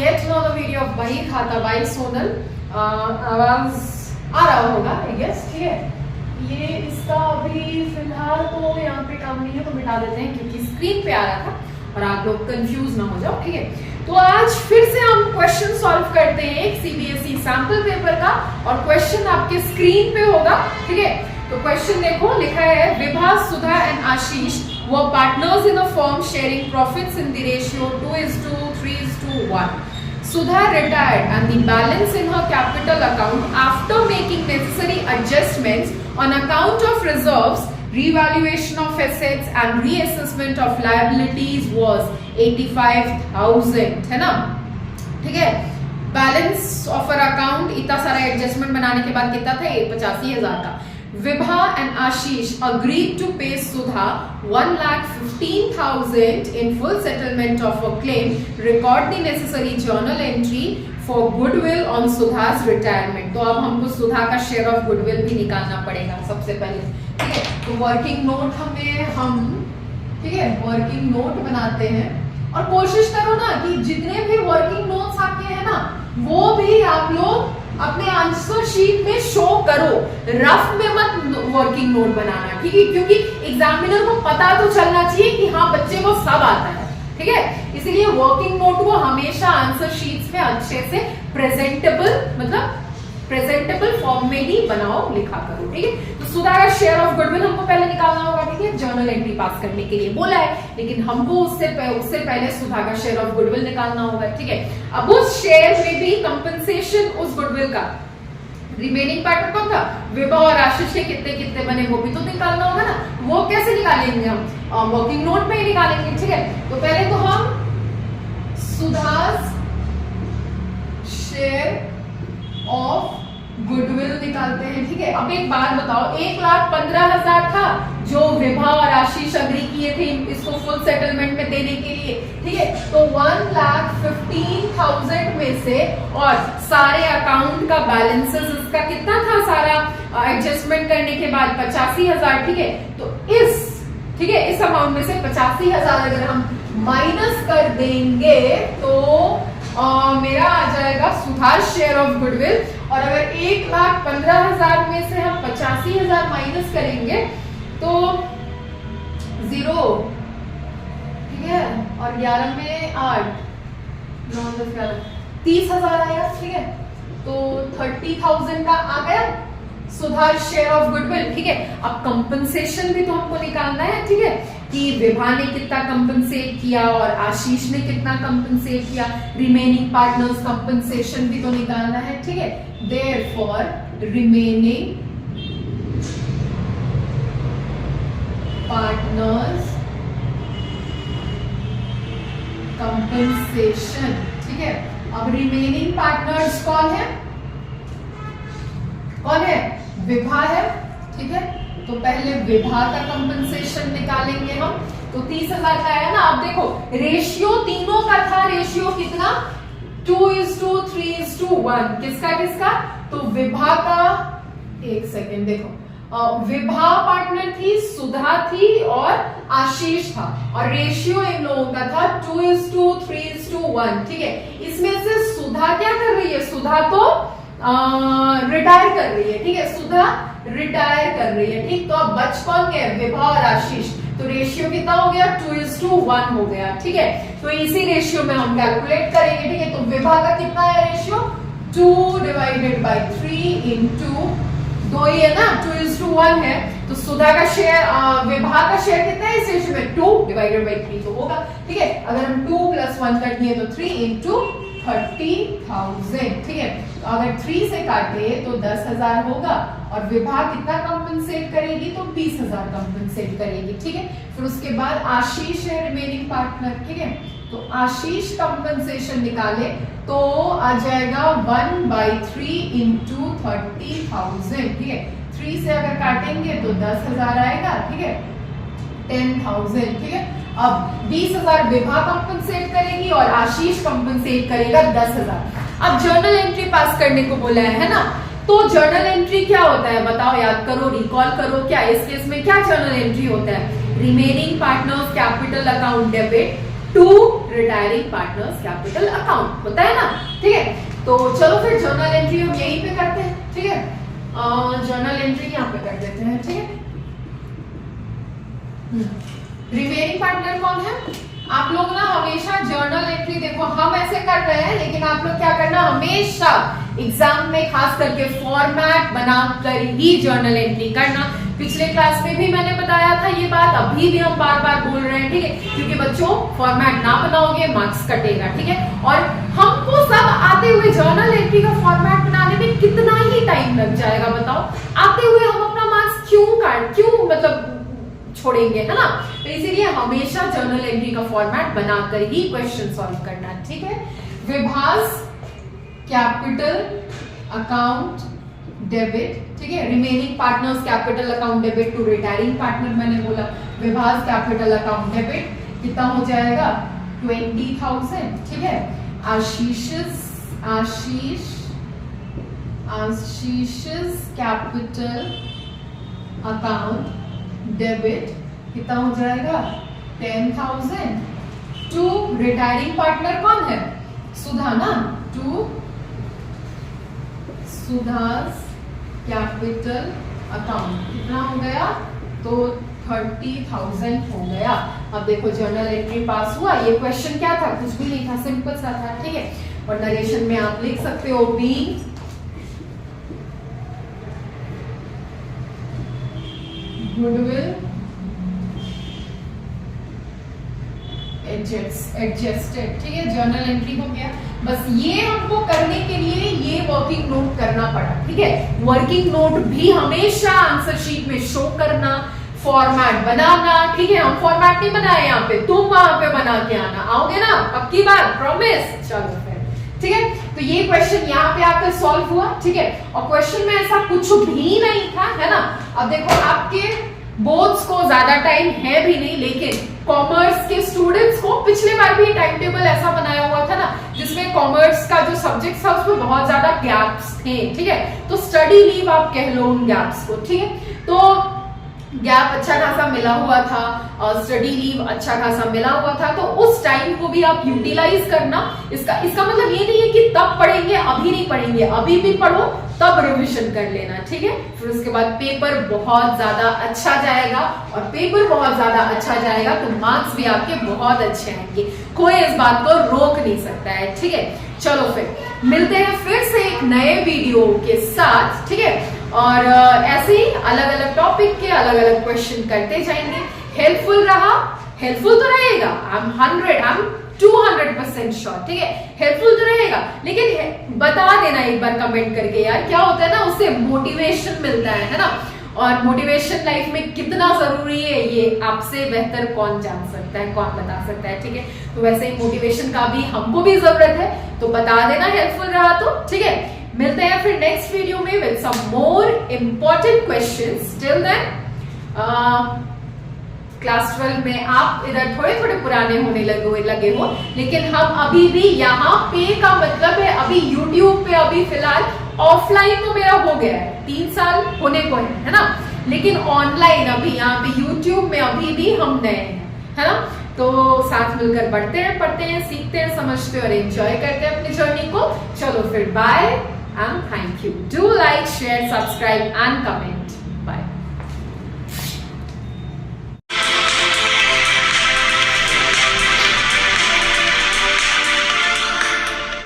yet another video of बही खाता by Sonal. आवाज आ रहा होगा आई गेस, ठीक है। ये इसका अभी फिलहाल तो यहाँ पे काम नहीं है तो मिटा देते हैं क्योंकि स्क्रीन पे आ रहा था और आप लोग कंफ्यूज ना हो जाओ, ठीक है। तो आज फिर से हम क्वेश्चन सॉल्व करते हैं एक सीबीएसई सैंपल पेपर का और क्वेश्चन आपके स्क्रीन पे होगा, ठीक है। तो क्वेश्चन देखो, लिखा है Vibha, Sudha and Ashish were partners in a firm sharing profits in the ratio 2:3:1. Sudha retired and the balance in her capital account after making necessary adjustments on account of reserves, revaluation of assets and reassessment of liabilities was 85,000, है ना, ठीक है। Balance of or account इतना सारा adjustment बनाने के बाद कितना था, 85,000 का। Vibha and Ashish agreed to pay Sudha 1,15,000 in full settlement of a claim. Record the necessary journal entry for goodwill on Sudha's retirement. तो अब हमको सुधा का शेयर ऑफ गुडविल भी निकालना पड़ेगा सबसे पहले, ठीक है। तो वर्किंग नोट हम ठीक है वर्किंग नोट बनाते हैं और कोशिश करो ना कि जितने भी वर्किंग नोट्स आपके हैं ना वो भी आप लोग अपने आंसर शीट में शो करो, रफ में मत वर्किंग नोट बनाना, ठीक है, क्योंकि एग्जामिनर को पता तो चलना चाहिए कि हाँ बच्चे को सब आता है, ठीक है। इसलिए वर्किंग नोट को हमेशा आंसर शीट्स में अच्छे से प्रेजेंटेबल फॉर्म में ही बनाओ, लिखा करो, ठीक है। तो सुधा का शेयर ऑफ गुडविल हमको पहले निकालना होगा, ठीक है, जर्नल एंट्री पास करने के लिए बोला है, लेकिन हमको उससे पहले सुधा का शेयर ऑफ गुडविल निकालना होगा, ठीक है। अब उस शेयर में भी कंपनसेशन उस गुडविल का रिमेनिंग पार्ट कौन था, विभा और आशीष के कितने कितने बने वो भी तो निकालना होगा ना। वो कैसे निकालेंगे हम, वर्किंग नोट में ही निकालेंगे, ठीक है। तो पहले तो हम सुधा's शेयर ऑफ गुडविल निकालते हैं, ठीक है। अब एक बात बताओ, 1,15,000 था जो विभा और आशीष अग्री किए थे इसको फुल सेटलमेंट में देने के लिए, ठीक है। तो 1,15,000 में से और सारे अकाउंट का बैलेंसेस इसका कितना था, सारा एडजस्टमेंट करने के बाद 85,000, ठीक है। तो इस अमाउंट में से 85,000 अगर हम माइनस कर देंगे तो मेरा आ जाएगा सुधा शेयर ऑफ गुडविल। और अगर 1,15,000 में से हम 85,000 माइनस करेंगे तो 0, ठीक है, और 11 में 8, 9, 10, 11, 30,000 आया, ठीक है। तो 30,000 का आ गया सुधा शेयर ऑफ गुडविल, ठीक है। अब कंपनसेशन भी तो हमको निकालना है, ठीक है, कि विभा ने कितना कंपनसेट किया और आशीष ने कितना कंपनसेट किया, रिमेनिंग पार्टनर्स कंपनसेशन भी तो निकालना है, ठीक है। देयरफॉर रिमेनिंग पार्टनर्स कंपनसेशन, ठीक है। अब रिमेनिंग पार्टनर्स कौन है, विभा है, ठीक है। तो पहले विभा का कंपनसेशन निकालेंगे हम। तो 30,000 का आया ना। अब देखो रेशियो तीनों का था, रेशियो कितना, 2:3:1, किसका, तो विभा का, एक सेकेंड देखो, विभा पार्टनर थी, सुधा थी और आशीष था और रेशियो इन लोगों का था 2:3:1, ठीक है। इसमें से सुधा क्या कर रही है, सुधा तो रिटायर कर रही है, ठीक है, सुधा रिटायर कर रही है, ठीक। तो अब बच कौन गए, विभा और आशीष। तो रेशियो कितना हो गया, 2:1 हो गया, ठीक है। तो इसी रेशियो में हम कैलकुलेट करेंगे, ठीक है। तो विभा का कितना है रेशियो, 2/3 इंटू 2 ही है ना, 2:1 है। तो सुधा का शेयर, विभा का शेयर कितना है इस रेशियो में, 2/3 तो होगा, ठीक है। अगर हम 2 + 1 कर दिए तो 3 इंटू 30,000, ठीक है। तो अगर 3 से काटे तो 10,000 होगा और विभा कितना कंपनसेट करेगी, तो 20,000 कंपनसेट करेगी, ठीक है। फिर उसके बाद आशीष है रिमेनिंग पार्टनर, ठीक है। तो आशीष कंपनसेशन निकाले तो आ जाएगा 1/3 इंटू 30,000, ठीक है। 3 से अगर काटेंगे तो 10,000 आएगा, ठीक है, 10,000, ठीक है। अब 20,000 विभा कंपनसेट करेगी और आशीष कंपनसेट करेगा 10,000। अब जर्नल एंट्री पास करने को बोला है ना। तो जर्नल एंट्री क्या होता है बताओ, याद करो, रिकॉल करो, क्या इस केस में क्या जर्नल एंट्री होता है, remaining partners capital account debit to retiring partners capital account, होता है ना, ठीक है। तो चलो फिर जर्नल एंट्री हम यहीं पे करते हैं, ठीक है। जर्नल एंट्री यहाँ पे कर देते हैं, ठीक है। रिमेनिंग पार्टनर कौन है? आप लोग ना हमेशा जर्नल एंट्री, देखो हम ऐसे कर रहे हैं, लेकिन आप लोग क्या करना, हमेशा एग्जाम में खास करके फॉर्मेट बनाकर ही जर्नल एंट्री करना। पिछले क्लास में भी मैंने बताया था ये बात, अभी भी हम बार बार बोल रहे हैं, ठीक है, क्योंकि बच्चों फॉर्मेट ना बनाओगे मार्क्स कटेगा, ठीक है। और हमको सब आते हुए जर्नल एंट्री का फॉर्मेट बनाने में कितना ही टाइम लग जाएगा बताओ, आते हुए हम अपना मार्क्स क्यों मतलब छोड़ेंगे, है ना। तो इसीलिए हमेशा जर्नल एंट्री का फॉर्मेट बनाकर ही क्वेश्चन सॉल्व करना, ठीक है। विभाज कैपिटल अकाउंट डेबिट, ठीक है। Remaining partners capital account debit to retiring partner, मैंने बोला विभाज कैपिटल अकाउंट डेबिट कितना हो जाएगा 20,000, ठीक है। आशीष कैपिटल अकाउंट डेबिट कितना हो जाएगा 10,000 टू रिटायरिंग पार्टनर कौन है, सुधा ना, टू सुधास कैपिटल अकाउंट कितना हो गया, तो 30,000 हो गया। अब देखो जर्नल एंट्री पास हुआ। ये क्वेश्चन क्या था, कुछ भी नहीं था, सिंपल सा था, ठीक है। और नरेशन में आप लिख सकते हो बीइंग गुडविल एडजस्टेड, ठीक है। जर्नल एंट्री हो गया। बस ये हमको करने के लिए ये वर्किंग नोट करना पड़ा, ठीक है। वर्किंग नोट भी हमेशा आंसर शीट में शो करना, फॉर्मेट बनाना, ठीक है। हम फॉर्मेट नहीं बनाए यहाँ पे, तुम वहां पे बना के आना, आओगे ना, पक्की बात, प्रॉमिस। चलो फिर, ठीक है। तो ये क्वेश्चन यहाँ पे आकर सॉल्व हुआ, ठीक है। और क्वेश्चन में ऐसा कुछ भी नहीं था, है ना। अब देखो आपके बोर्ड्स को ज्यादा टाइम है भी नहीं, लेकिन कॉमर्स के स्टूडेंट्स को पिछले बार भी टाइम टेबल ऐसा बनाया हुआ था ना, जिसमें कॉमर्स का जो सब्जेक्ट था उसमें बहुत ज्यादा गैप्स थे, ठीक है। तो स्टडी लीव आप कह लो उन गैप्स को, ठीक है। तो गैप अच्छा खासा मिला हुआ था और स्टडी लीव अच्छा खासा मिला हुआ था, तो उस टाइम को भी आप यूटिलाइज करना। इसका मतलब ये नहीं है कि तब पढ़ेंगे अभी नहीं पढ़ेंगे, अभी भी पढ़ो तब रिवीजन कर लेना, ठीक है। फिर उसके बाद पेपर बहुत ज्यादा अच्छा जाएगा, और पेपर बहुत ज्यादा अच्छा जाएगा तो मार्क्स भी आपके बहुत अच्छे आएंगे, कोई इस बात को रोक नहीं सकता है, ठीक है। चलो फिर मिलते हैं फिर से एक नए वीडियो के साथ, ठीक है। और ऐसे ही अलग अलग टॉपिक के अलग अलग क्वेश्चन करते जाएंगे। हेल्पफुल रहा, हेल्पफुल तो रहेगा, I'm 200% श्योर, ठीक है। हेल्पफुल तो रहेगा, लेकिन बता देना एक बार कमेंट करके यार, क्या होता है ना, उससे मोटिवेशन मिलता है ना। और मोटिवेशन लाइफ में कितना जरूरी है ये आपसे बेहतर कौन जान सकता है, कौन बता सकता है, ठीक है। तो वैसे ही मोटिवेशन का भी हमको भी जरूरत है, तो बता देना हेल्पफुल रहा तो, ठीक है। मिलते हैं फिर नेक्स्ट वीडियो में with some more important questions. Till then class 12 में आप इधर थोड़े थोड़े पुराने होने लगे हो, लेकिन हम अभी भी यहाँ पे का मतलब है अभी यूट्यूब पे अभी फिलहाल ऑफलाइन तो मेरा हो गया है, 3 साल होने को है ना, लेकिन ऑनलाइन अभी यहाँ पे यूट्यूब में अभी भी हम नए हैं, है ना। तो साथ मिलकर बढ़ते हैं, पढ़ते हैं, सीखते हैं, समझते हैं और एंजॉय करते हैं अपनी जर्नी को। चलो फिर bye and thank you. Do like, share, subscribe and comment.